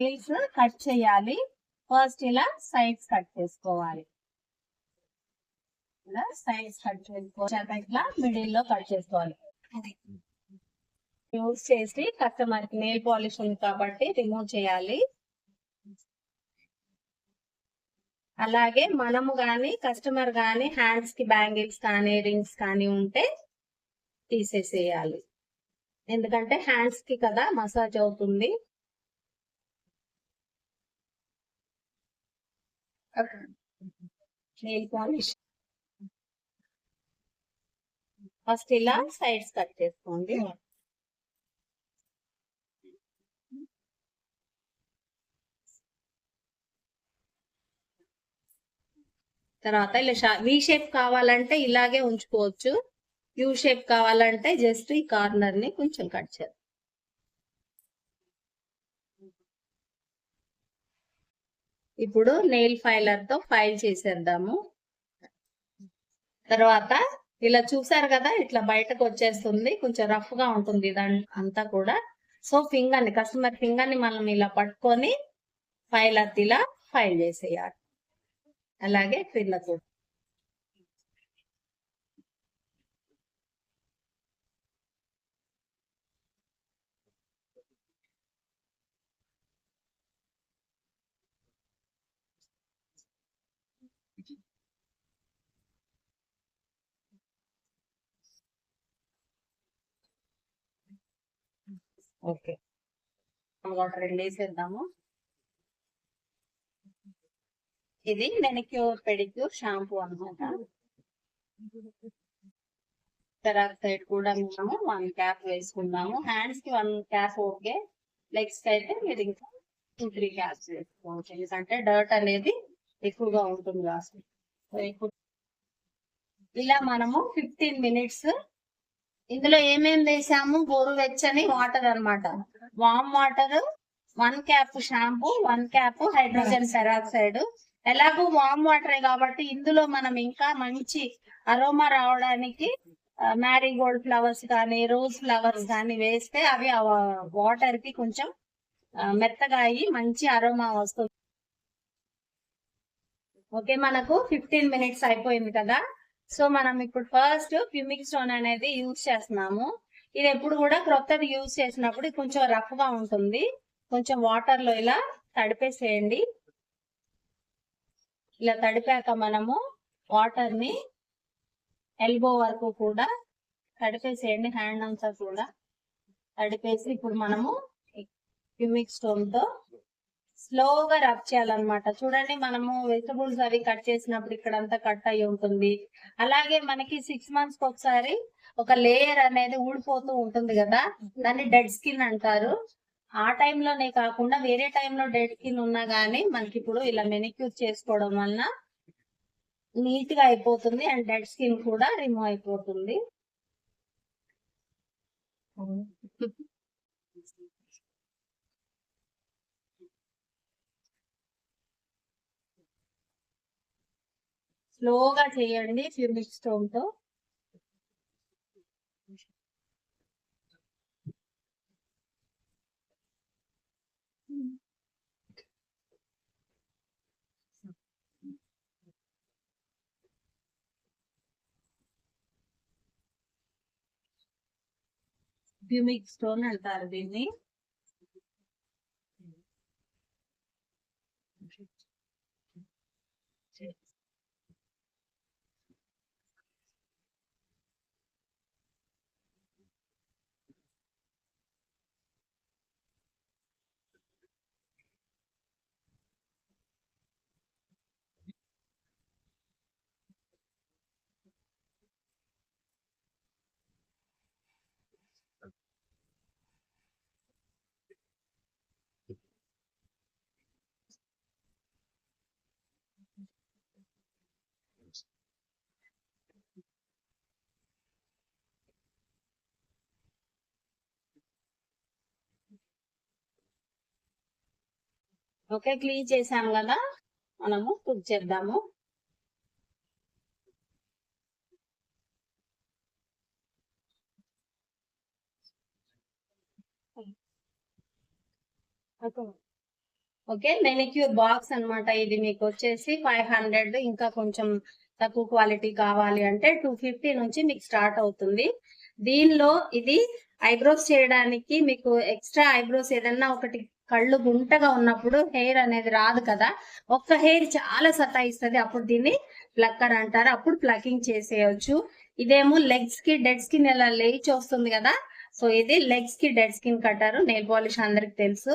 Nails cut చేయాలి. First ఇలా sides cut చేసుకోవాలి. ఇలా సైడ్స్ కట్ చేసుకోవాలి. ఇట్లా మిడిల్ లో కట్ చేసుకోవాలి. యూజ్ చేసి కస్టమర్ కి నెయిల్ పాలిష్ ఉంది కాబట్టి రిమూవ్ చేయాలి. అలాగే మనము గాని కస్టమర్ గాని హ్యాండ్స్ కి బ్యాంగిల్స్ కానీ రింగ్స్ కానీ ఉంటే తీసేసేయాలి. ఎందుకంటే హ్యాండ్స్ కి కదా మసాజ్ అవుతుంది. నెయిల్ పాలిష్ ఫస్ట్ ఇలా సైడ్స్ కట్ చేసుకోండి. తర్వాత ఇలా వి షేప్ కావాలంటే ఇలాగే ఉంచుకోవచ్చు. యూ షేప్ కావాలంటే జస్ట్ ఈ కార్నర్ ని కొంచెం కట్ చేయాలి. ఇప్పుడు నెయిల్ ఫైలర్ తో ఫైల్ చేసేద్దాము. తర్వాత ఇలా చూసారు కదా, ఇట్లా బయటకు వచ్చేస్తుంది. కొంచెం రఫ్ గా ఉంటుంది అంతా కూడా. సో ఫింగర్ ని కస్టమర్ ఫింగర్ ని మనం ఇలా పట్టుకొని ఫైలర్ ఇలా ఫైల్ చేసేయాలి. అలాగే క్రింద కూడా. ఓకే, వాటర్ వేసేద్దాము. ఇది మెనిక్యూర్ పెడిక్యూర్ షాంపూ అన్నమాట. తర్వాత సైడ్ కూడా మేము 1 క్యాప్ వేసుకున్నాము. హ్యాండ్స్ కి 1 క్యాప్ ఓకే. లెగ్స్ కి అయితే మీరు ఇంకా 2-3 క్యాప్స్ వేసుకోవచ్చు. ఎందుకంటే డర్ట్ అనేది ఎక్కువగా ఉంటుంది కాబట్టి. ఇలా మనము 15 మినిట్స్ ఇందులో ఏమేమి వేసాము, గోరువెచ్చని వాటర్ అన్నమాట. Warm water, 1 cap shampoo, 1 cap hydrogen peroxide. ఎలాగో వామ్ వాటరే కాబట్టి ఇందులో మనం ఇంకా మంచి అరోమా రావడానికి మ్యారీగోల్డ్ ఫ్లవర్స్ కానీ రోజ్ ఫ్లవర్స్ కానీ వేస్తే అవి వాటర్ కి కొంచెం మెత్తగా అయ్యి మంచి అరోమా వస్తుంది. ఓకే, మనకు 15 మినిట్స్ అయిపోయింది కదా. సో మనం ఇప్పుడు ఫస్ట్ క్యూమిక్ స్టోన్ అనేది యూజ్ చేస్తున్నాము. ఇది ఎప్పుడు కూడా క్రొత్తది యూజ్ చేసినప్పుడు కొంచెం రఫ్ గా ఉంటుంది. కొంచెం వాటర్ లో ఇలా తడిపేసేయండి. ఇలా తడిపాక మనము వాటర్ ని ఎల్బో వరకు కూడా తడిపేసేయండి. హ్యాండ్ అంతా కూడా తడిపేసి ఇప్పుడు మనము క్యూమిక్ స్టోన్ తో స్లోగా రబ్ చేయాలన్నమాట. చూడండి, మనము వెజిటబుల్స్ అవి కట్ చేసినప్పుడు ఇక్కడంతా కట్ అయి ఉంటుంది. అలాగే మనకి 6 మంత్స్ ఒకసారి ఒక లేయర్ అనేది ఊడిపోతూ ఉంటుంది కదా, దాన్ని డెడ్ స్కిన్ అంటారు. ఆ టైంలోనే కాకుండా వేరే టైంలో డెడ్ స్కిన్ ఉన్నా గానీ మనకి ఇప్పుడు ఇలా మెనిక్యూర్ చేసుకోవడం వలన నీట్ గా అయిపోతుంది అండ్ డెడ్ స్కిన్ కూడా రిమూవ్ అయిపోతుంది. స్లోగా చేయండి క్యూమిక్ స్టోన్ తో. క్యూమిక్ స్టోన్ అంటారు దీన్ని. ఓకే, క్లీన్ చేసాం కదా, మనము కుక్ చేద్దాము. ఓకే, మెనిక్యూర్ బాక్స్ అన్నమాట. ఇది మీకు వచ్చేసి 500. ఇంకా కొంచెం తక్కువ క్వాలిటీ కావాలి అంటే 250 నుంచి మీకు స్టార్ట్ అవుతుంది. దీనిలో ఇది ఐబ్రోస్ చేయడానికి మీకు ఎక్స్ట్రా ఐబ్రోస్ ఏదన్నా ఒకటి కళ్ళు గుంటగా ఉన్నప్పుడు హెయిర్ అనేది రాదు కదా, ఒక్క హెయిర్ చాలా సతాయిస్తుంది, అప్పుడు దీన్ని ప్లక్కర్ అంటారు. అప్పుడు ప్లకింగ్ చేసేయచ్చు. ఇదేమో లెగ్స్ కి డెడ్ స్కిన్ ఇలా లేచి వస్తుంది కదా, సో ఇది లెగ్స్ కి డెడ్ స్కిన్ కట్టారు. నెయిల్ పాలిష్ అందరికి తెలుసు.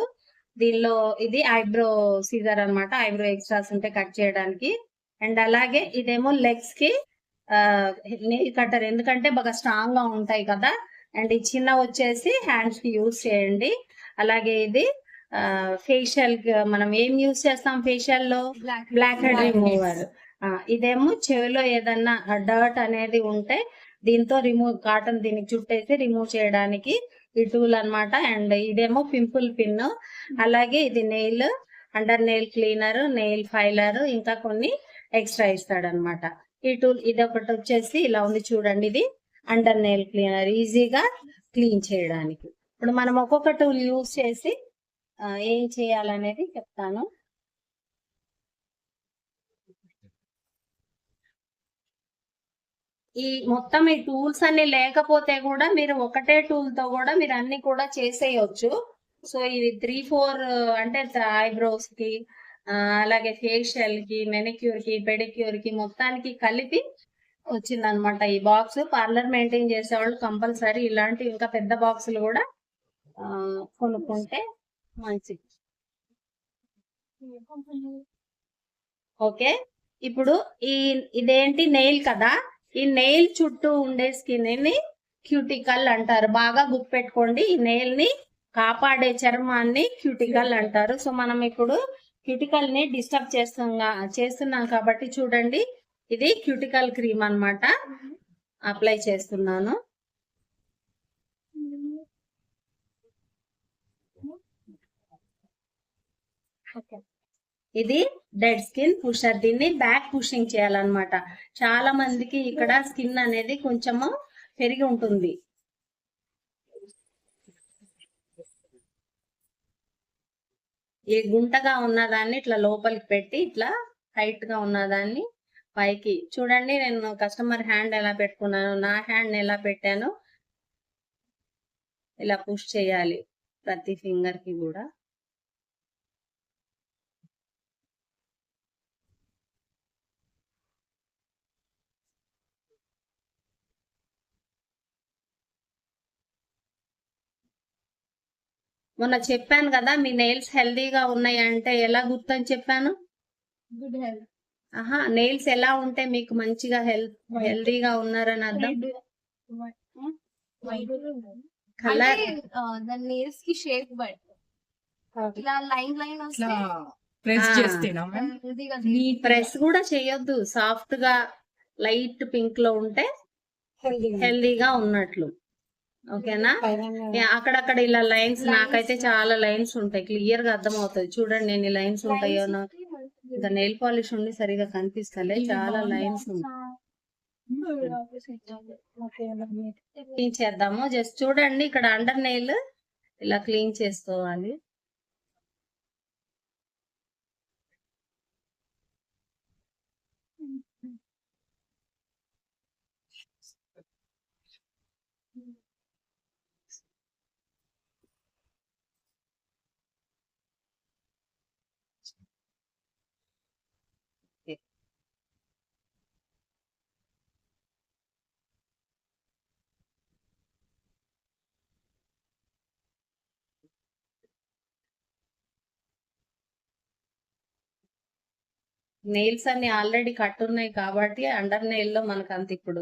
దీనిలో ఇది ఐబ్రో సీజర్ అన్నమాట, ఐబ్రో ఎక్స్ట్రాస్ ఉంటే కట్ చేయడానికి. అండ్ అలాగే ఇదేమో లెగ్స్ కి నెయిల్ కట్టర్, ఎందుకంటే బాగా స్ట్రాంగ్ గా ఉంటాయి కదా. అండ్ ఈ చిన్న వచ్చేసి హ్యాండ్స్ కి యూజ్ చేయండి. అలాగే ఇది ఫేషియల్ మనం ఏం యూజ్ చేస్తాం ఫేషియల్ లో, బ్లాక్ హెడ్ రిమూవర్. ఇదేమో చెవిలో ఏదన్నా డర్ట్ అనేది ఉంటే దీంతో రిమూవ్, కాటన్ దీనికి చుట్టేసి రిమూవ్ చేయడానికి ఈ టూల్ అన్నమాట. అండ్ ఇదేమో పింపుల్ పిన్. అలాగే ఇది nail, under nail cleaner, nail filer, ఇంకా కొన్ని ఎక్స్ట్రా ఇస్తాడనమాట. ఈ టూల్ ఇది ఒకటి వచ్చేసి ఇలా ఉంది చూడండి, ఇది అండర్ నెయిల్ క్లీనర్, ఈజీగా క్లీన్ చేయడానికి. ఇప్పుడు మనం ఒక్కొక్క టూల్ యూజ్ చేసి ఏం చేయాలనేది చెప్తాను. ఈ మొత్తం ఈ టూల్స్ అన్ని లేకపోతే కూడా మీరు ఒకటే టూల్ తో కూడా మీరు అన్ని కూడా చేసేయచ్చు. సో ఇది 3-4 అంటే ఐబ్రోస్ కి, అలాగే ఫేషియల్ కి, మెనిక్యూర్ కి, పెడిక్యూర్ కి మొత్తానికి కలిపి వచ్చిందనమాట ఈ బాక్స్. పార్లర్ మెయింటైన్ చేసేవాళ్ళు కంపల్సరీ ఇలాంటి ఇంకా పెద్ద బాక్సులు కూడా కొనుక్కుంటే మంచిది. ఓకే, ఇప్పుడు ఇదేంటి నెయిల్ కదా, ఈ నెయిల్ చుట్టూ ఉండే స్కిన్ ని క్యూటికల్ అంటారు. బాగా గుర్తుపెట్టుకోండి, ఈ నెయిల్ ని కాపాడే చర్మాన్ని క్యూటికల్ అంటారు. సో మనం ఇప్పుడు క్యూటికల్ ని డిస్టర్బ్ చేస్తున్నాం కాబట్టి చూడండి, ఇది క్యూటికల్ క్రీమ్ అన్నమాట, అప్లై చేస్తున్నాను. ఇది డెడ్ స్కిన్ పుషర్, దీన్ని బ్యాక్ పుషింగ్ చేయాలన్నమాట. చాలా మందికి ఇక్కడ స్కిన్ అనేది కొంచెము పెరిగి ఉంటుంది. ఈ గుంటగా ఉన్నదాన్ని ఇట్లా లోపలికి పెట్టి, ఇట్లా హైట్ గా ఉన్నదాన్ని పైకి చూడండి. నేను కస్టమర్ హ్యాండ్ ఎలా పెట్టుకున్నాను, నా హ్యాండ్ ఎలా పెట్టాను, ఇలా పుష్ చేయాలి ప్రతి ఫింగర్ కి కూడా. మొన్న చెప్పాను కదా మీ నెయిల్స్ హెల్దీగా ఉన్నాయి అంటే, ఎలా గుర్తని చెప్పాను? Good health. ఆహా, నెయిల్స్ ఎలా ఉంటే మీకు మంచిగా హెల్దీగా ఉన్నారని అర్థం. కలర్ దాని నెయిల్స్ కి షేప్ బట్ ఇలా లైన్ లైన్ వస్తే ప్రెస్ చేస్తేనా ప్రెస్ కూడా చేయొద్దు, సాఫ్ట్ గా లైట్ పింక్ లో ఉంటే హెల్దీగా ఉన్నట్లు. ఓకేనా? అక్కడక్కడ ఇలా లైన్స్, నాకైతే చాలా లైన్స్ ఉంటాయి, క్లియర్ గా అర్థం అవుతుంది. చూడండి నేను ఈ లైన్స్ ఉంటాయో, ఇంకా నెయిల్ పాలిష్ ఉండి సరిగా కనిపిస్తలే, చాలా లైన్స్ ఉంటాయి. క్లీన్ చేద్దాము. జస్ట్ చూడండి, ఇక్కడ అండర్ నెయిల్ ఇలా క్లీన్ చేసుకోవాలి. నెయిల్స్ అన్ని ఆల్రెడీ కట్ ఉన్నాయి కాబట్టి అండర్ నెయిల్ లో మనకు అంత ఇప్పుడు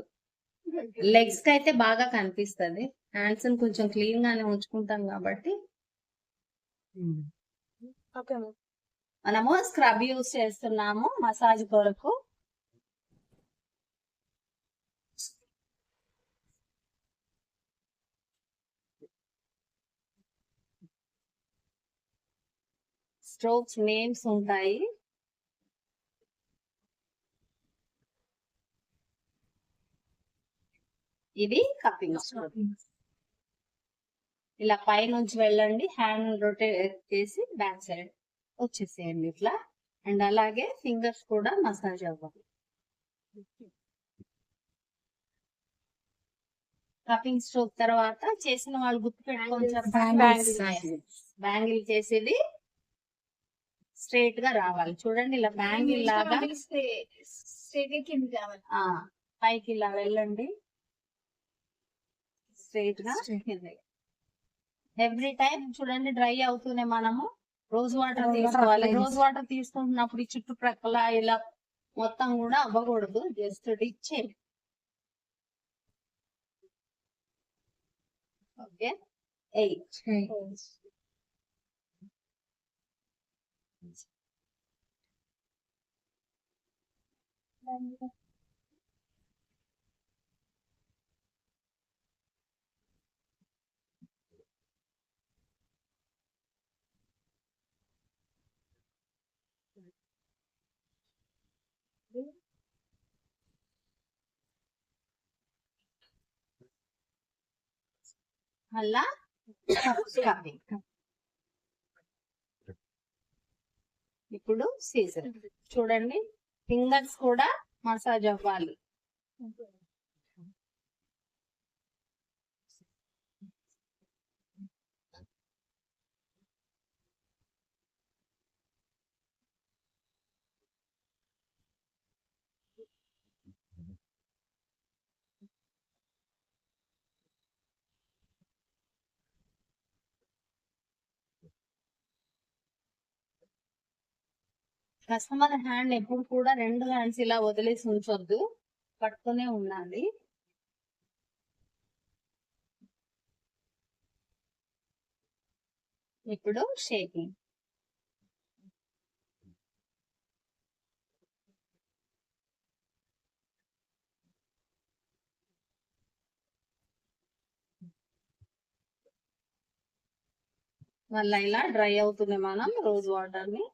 లెగ్స్ కి అయితే బాగా కనిపిస్తుంది. హ్యాండ్స్ కొంచెం క్లీన్ గానే ఉంచుకుంటాం కాబట్టి మనము స్క్రబ్ యూస్ చేస్తున్నాము మసాజ్ కొరకు. స్ట్రోక్స్ నేమ్స్ ఉంటాయి. ఇది కప్పింగ్ స్ట్రోక్. ఇలా పై నుంచి వెళ్ళండి, హ్యాండ్ రొటేట్ చేసి బ్యాక్ సైడ్ వచ్చేసేయండి ఇట్లా. అండ్ అలాగే ఫింగర్స్ కూడా మసాజ్ అవ్వాలి. కపింగ్ స్ట్రోక్ తర్వాత చేసిన వాళ్ళు గుర్తు పెట్టుకోవచ్చు. బ్యాంగిల్ చేసేది స్ట్రైట్ గా రావాలి. చూడండి ఇలా బ్యాంగిల్ లాగా పైకి ఇలా వెళ్ళండి, స్ట్రైట్ గా. ఎవ్రీ టైం చూడండి డ్రై అవుతూనే మనము రోజ్ వాటర్ తీసుకోవాలి. రోజ్ వాటర్ తీసుకుంటున్నప్పుడు ఈ చుట్టుప్రక్కల ఇలా మొత్తం కూడా అవ్వకూడదు, జస్ట్ డిప్ చేయండి. ఓకే 8. మళ్ళా కపింగ్. ఇప్పుడు సీజర్. చూడండి ఫింగర్స్ కూడా మసాజ్ అవ్వాలి. కస్టమర్ హ్యాండ్ ఎప్పుడు కూడా 2 హ్యాండ్స్ ఇలా వదిలేసి ఉంచొద్దు, పట్టుకునే ఉండాలి. ఇప్పుడు షేకింగ్. మళ్ళీ ఇలా డ్రై అవుతుంది మనం రోజ్ వాటర్ ని.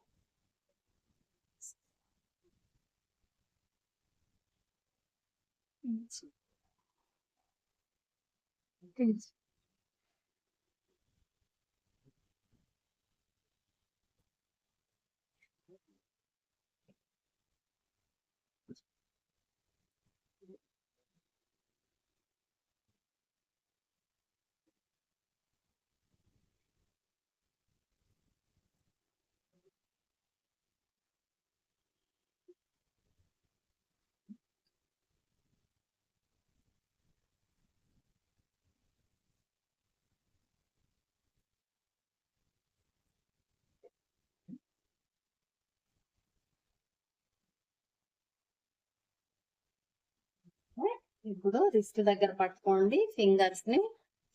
ఇప్పుడు రిస్ట్ దగ్గర పట్టుకోండి ఫింగర్స్ ని.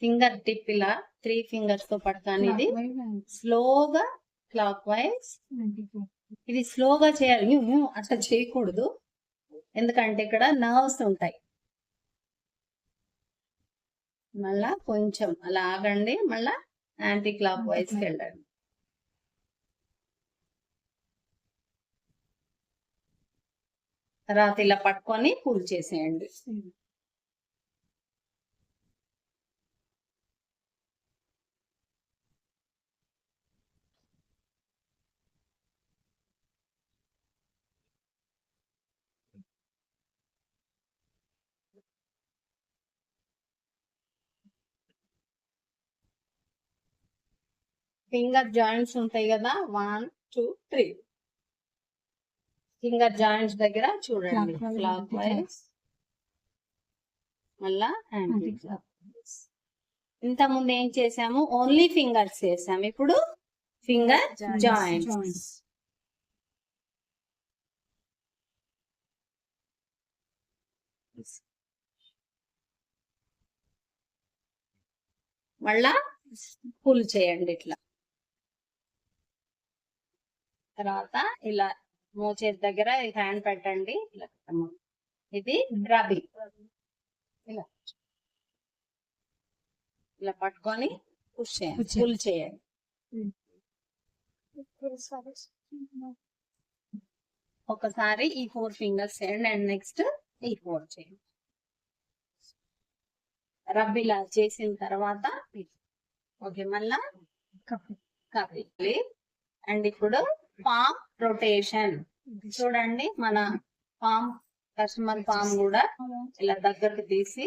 ఫింగర్ టిప్ ఇలా 3 ఫింగర్స్ తో పట్టుకొని ఇది స్లోగా క్లాక్ వైజ్. ఇది స్లోగా చేయాలి, అట్లా చేయకూడదు, ఎందుకంటే ఇక్కడ నర్వ్స్ ఉంటాయి. మళ్ళా కొంచెం అలా ఆగండి, మళ్ళా యాంటీ క్లాక్ వైజ్ కి వెళ్ళండి. తర్వాత ఇలా పట్టుకొని పుల్ చేసేయండి. ఫింగర్ జాయింట్స్ ఉంటాయి కదా, 1 2 3 ఫింగర్ జాయింట్స్ దగ్గర చూడండి క్లాక్ వైజ్, మళ్ళా యాంటీ క్లాక్ వైజ్. ఇంత ముందు ఏం చేసాము, ఓన్లీ ఫింగర్స్ చేసాము, ఇప్పుడు ఫింగర్ జాయింట్స్. మళ్ళా పుల్ చేయండి ఇట్లా. తర్వాత ఇలా మోచేతి దగ్గర హ్యాండ్ పెట్టండి, ఇలా ఇది రబ్బింగ్. ఇలా ఇలా పట్టుకొని పుష్ చేయండి, పుల్ చేయండి. ఒకసారి ఈ 4 ఫింగర్స్ చేయండి అండ్ నెక్స్ట్ ఈ 4 చేయండి. రబ్ ఇలా చేసిన తర్వాత ఓకే, మళ్ళా కప్పి అండ్ ఇప్పుడు పామ్ రొటేషన్. చూడండి మన పామ్, కస్టమర్ పామ్ కూడా ఇలా దగ్గరకు తీసి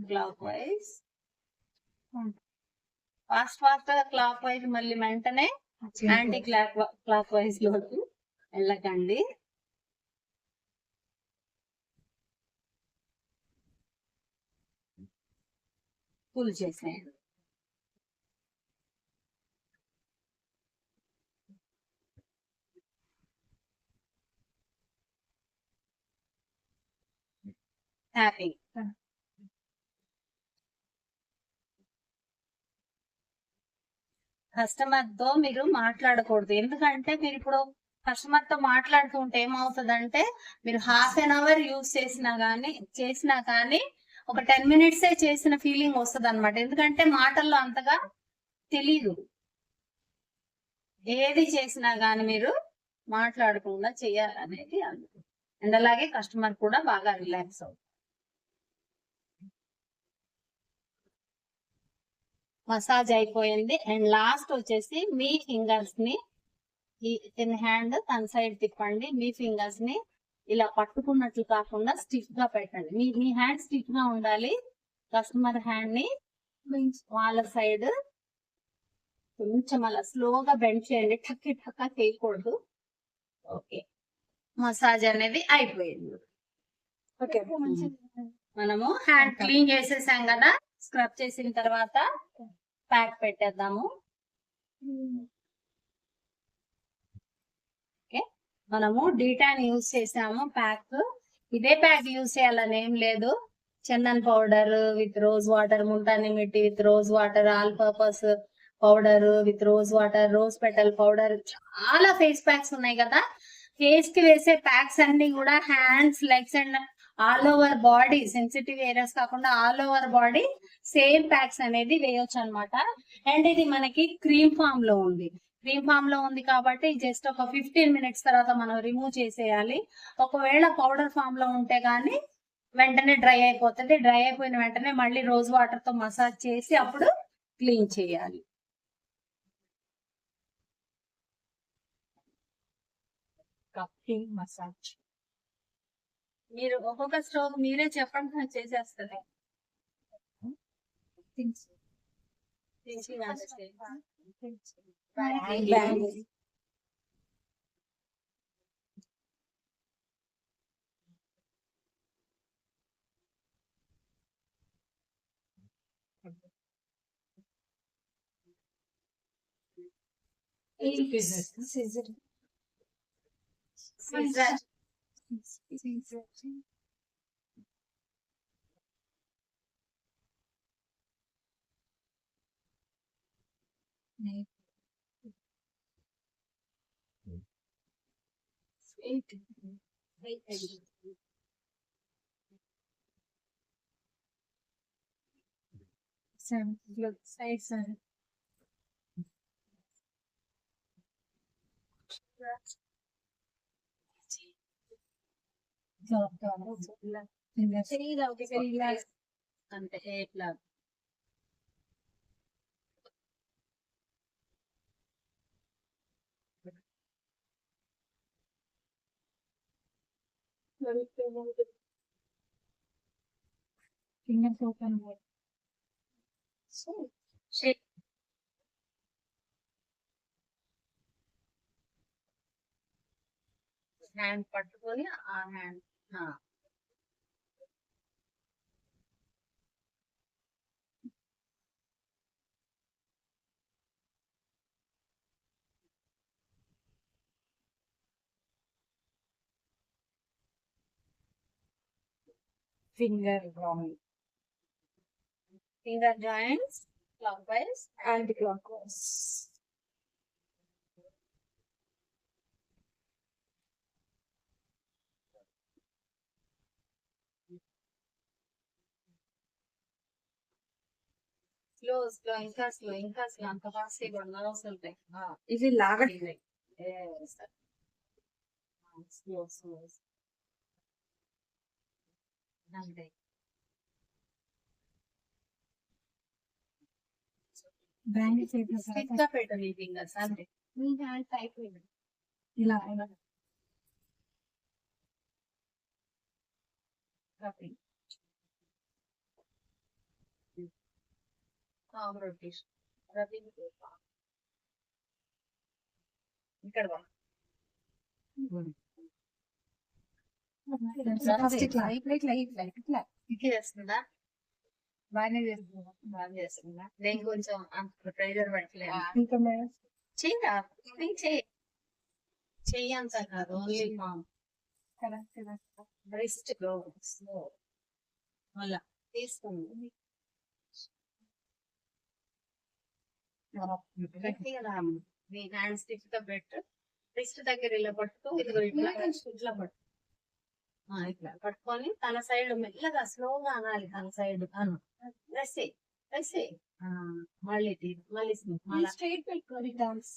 క్లాక్ వైజ్, ఫాస్ట్ గా క్లాక్ వైజ్, మళ్ళీ వెంటనే యాంటీ క్లాక్ వైజ్ లోకి వెళ్ళకండి. పుల్ చేసేయండి. హ్యాపీ. కస్టమర్ తో మీరు మాట్లాడకూడదు, ఎందుకంటే మీరు ఇప్పుడు కస్టమర్ తో మాట్లాడుతుంటే ఏమవుతుందంటే మీరు ½ యూజ్ చేసినా కానీ ఒక 10 minutes చేసిన ఫీలింగ్ వస్తుంది అనమాట. ఎందుకంటే మాటల్లో అంతగా తెలీదు. ఏది చేసినా గానీ మీరు మాట్లాడకుండా చేయాలనేది అందుకు. అండ్ అలాగే కస్టమర్ కూడా బాగా రిలాక్స్ అవుతుంది. మసాజ్ అయిపోయింది. అండ్ లాస్ట్ వచ్చేసి మీ ఫింగర్స్ ని ఇన్ హ్యాండ్ తన సైడ్ తిప్పండి. మీ ఫింగర్స్ ని ఇలా పట్టుకున్నట్లు కాకుండా స్టిఫ్ గా పెట్టండి. మీ హ్యాండ్ స్టిఫ్ గా ఉండాలి. కస్టమర్ హ్యాండ్ ని వాళ్ళ సైడ్ కొంచెం అలా స్లోగా బెండ్ చేయండి. ఠక్కా చేయకూడదు. ఓకే, మసాజ్ అనేది అయిపోయింది. మనము హ్యాండ్ క్లీన్ చేసేసాం కదా. స్క్రబ్ చేసిన తర్వాత ప్యాక్ పెట్టేద్దాము. ఓకే, మనము డీటాన్ యూజ్ చేసాము ప్యాక్. ఇదే ప్యాక్ యూజ్ చేయాలని ఏం లేదు. Chandan powder with rose water, multani mitti with rose water, all purpose powder with rose water, rose petal powder, చాలా ఫేస్ ప్యాక్స్ ఉన్నాయి కదా. ఫేస్ కి వేసే ప్యాక్స్ అన్ని కూడా hands, legs and all over body, sensitive areas కాకుండా all over body same packs అనేది వేయొచ్చు అనమాట. అండ్ ఇది మనకి క్రీమ్ ఫామ్ లో ఉంది కాబట్టి జస్ట్ ఒక 15 minutes తర్వాత మనం రిమూవ్ చేసేయాలి. ఒకవేళ పౌడర్ ఫామ్ లో ఉంటే గానీ వెంటనే డ్రై అయిపోతుంది. డ్రై అయిపోయిన వెంటనే మళ్ళీ రోజ్ వాటర్ తో మసాజ్ చేసి అప్పుడు క్లీన్ చేయాలి. Cupping massage. మీరు ఒక్కొక్క స్ట్రోక్ మీరే చెప్పండి, నేను చేసేస్తాను. అంటే ఎట్లా ఫింగర్స్ ఓపెన్. హ్యాండ్ పట్టుకొని ఆ hand finger joint, finger joints clock wise, anti clock wise. Slow ఇంకా స్లో అంత ఫాస్ట్ నర్వ్స్ ఉంటాయి. ఇది లాగట్లేదు. స్లో అంతే. బ్యాండ్ స్టిక్ గా పెట్టండి ఫింగర్స్ అంతే. మీ హ్యాండ్ టైప్ ఇలా ఇలా రబ్బింగ్ రొటేషన్ రబ్బింగ్ ఇక్కడ బా. ఫస్ట్ ఇట్లా ఇట్లా ఇట్లా ఇట్లా ఇట్లా ఇది చేస్తుందా? బాగానే చేస్తున్నా. బాగా చేస్తుందా? నేను కొంచెం అంత ప్రెజర్ పెట్టలేదు. ఇంకా మేడం చెయ్యరా చెయ్యి చెయ్యి అంత కాదు, ఓన్లీ కరెక్ట్ రిస్ట్ స్లో అలా తీసుకుంది గట్టిగా రాము. మీ హ్యాండ్ స్టిఫ్ గా పెట్టు, రిస్ట్ దగ్గర ఇలా పట్టుకో, ఇదిగో ఇట్లా ఇట్లా పట్టు. ఇట్లా పట్టుకొని తన సైడ్ మెల్లగా స్లోగా అనాలి. తన సైడ్ అను మళ్ళీ మళ్ళీ స్ట్రైట్ పెట్టుకోవాలి డాన్స్